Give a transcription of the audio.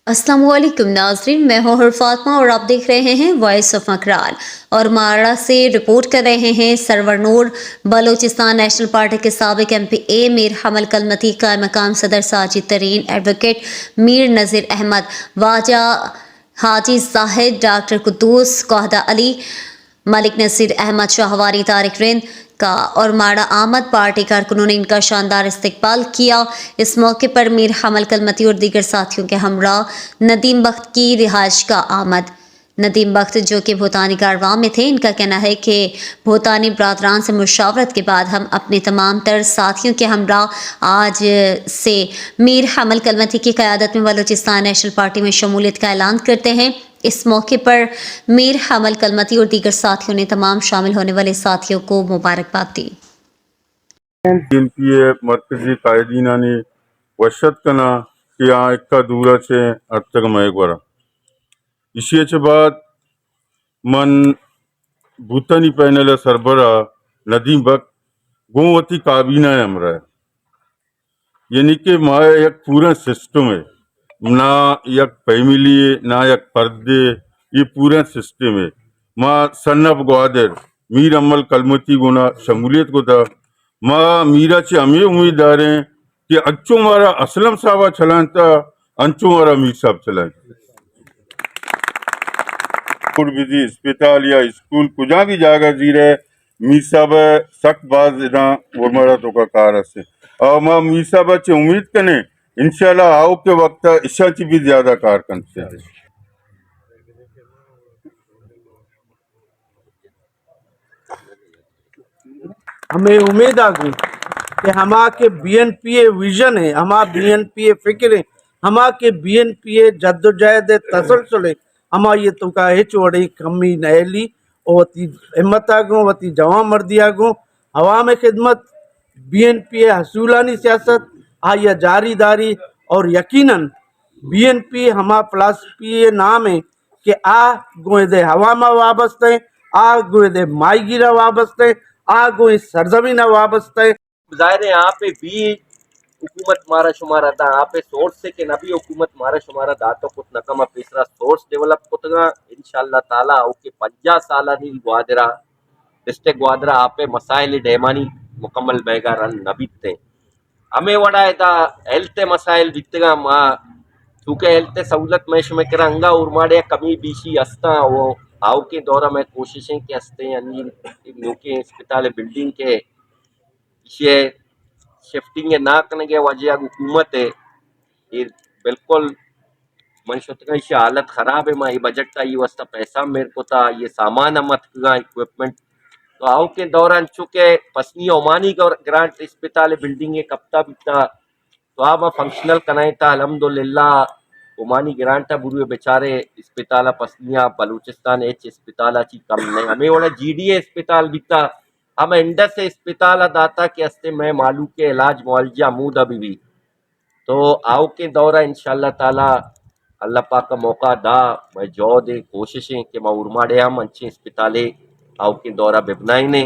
अस्सलाम वालेकुम नाज़रीन, मैं हूँ हर फातमा और आप देख रहे हैं वॉइस ऑफ मकरान। और माड़ा से रिपोर्ट कर रहे हैं सरवर नूर। बलूचिस्तान नेशनल पार्टी के साबिक MPA मीर हमल कलमती, कायम मकाम सदर साजिद तरीन, एडवोकेट मीर नज़ीर अहमद, वाजा हाजी जाहिद, डॉक्टर कुद्दूस, कोहदा अली, मलिक नसीर अहमद शाहवारी, तारिक रिंद का और माड़ा आमद पार्टी कारकुनों ने इनका शानदार इस्तकबाल किया। इस मौके पर मीर हमल कलमती और दीगर साथियों के हमरा नदीम बख्त की रिहाइश का आमद। नदीम बख्त जो कि भूतानी कारवां में थे, इनका कहना है कि भूतानी बरादरान से मुशावरत के बाद हम अपने तमाम तर साथियों के हमरा आज से मीर हमल कलमती की क़यादत में बलूचिस्तान नेशनल पार्टी में शमूलियत का ऐलान करते हैं। इस मौके पर मीर हमल कलमती और दीगर साथियों ने तमाम शामिल होने वाले साथियों को मुबारकबाद दी। BNPA मरकजी कायदीना ने वशत कना कि यहाँ इक्का दूरा छे अर्तक मयगवरा इसी बाद मन भूतानी पैनल सरबरा नदीम बक गोवती काबीना हमरा है, यानी कि माँ एक पूरा सिस्टम है, ना एक फैमिली है ना एक पर्दे, ये पूरा सिस्टम है। माँ सन्नब ग्वादर मीर अमल कलमती गुना शमूलियत को था। माँ मीरा चे हमें उम्मीदवार हैं कि अच्छो मारा असलम साहबा चलान था, अंचो मारा मीर साहब चलान विधि अस्पताल या स्कूल कुजा भी जागा जीरे मीर साहब सख्त बाज इना उर्मरा तो का कार से और माँ मीर साहब चे उम्मीद कने इंशाल्लाह आओ के वक्त इशा ची भी ज्यादा कार कन से हमें उम्मीद आ गई कि हमा के BNPA विजन है, हमा BNPA फिक्र है, हमा के BNPA जद्दोजहद तसलसल है, हमा ये तो का हिच वड़ी कमी नहली और वती हिम्मत आगो वती जवां मर्दी आगो हवा में खिदमत BNPA हसूलानी सियासत आया जारीदारी और यकीनन BNPA हमा फिलासफी नाम है कि आ गोदे हवा में वाबस्ते आ गोदे माई गिरा वाबस्ते आगो इस सरजमीन वाबस्ते ज़ाहिर है यहाँ पे भी हुकूमत मारा शुमारा था, यहाँ पे सोर्स से कि नबी हुकूमत मारा शुमारा था तो कुछ नकम तीसरा सोर्स डेवलप कुतगा इंशाअल्लाह ताला ओके 50 साल नी ग्वादरा डिस्ट्रिक्ट ग्वादरा आप पे मसाइल डेमानी मुकम्मल बेगा रन नबी थे हमें वड़ा था हेल्थ मसाइल बितगा माँ चूँकि हेल्थ सहूलत में करंगा उर्माड़े कमी बीसी हस्ता वो आओ के दौरा में कोशिशें के हस्ते अन्य के अस्पताल बिल्डिंग के ये शिफ्टिंग ना करने के वजह हुकूमत है ये बिल्कुल मनशुत का ये हालत खराब है माँ ये बजट का ये वस्ता पैसा मेरे को था ये सामान मत का इक्विपमेंट तो आओ के दौरान चूँकि पसनी ओमानी ग्रांट अस्पताल बिल्डिंग है कप्ता बिकता तो आप फंक्शनल कनाई था अल्हम्दुलिल्लाह ओमानी ग्रांट बुरे बेचारे अस्पताल पसनिया बलूचिस्तान एच अस्पताल की कम नहीं हमें वाला GDA अस्पताल बिकता हम इंडस से अस्पताल दाता के हस्ते में मालू के इलाज मुआवजा मूद अभी भी तो आओ के दौरा इंशाल्लाह ताला अल्लाह पाक का मौका दा मैं जो दे कोशिशें कि मैं उर्माड़े हम अच्छे अस्पताले आओ के दौरा बेबनाई ने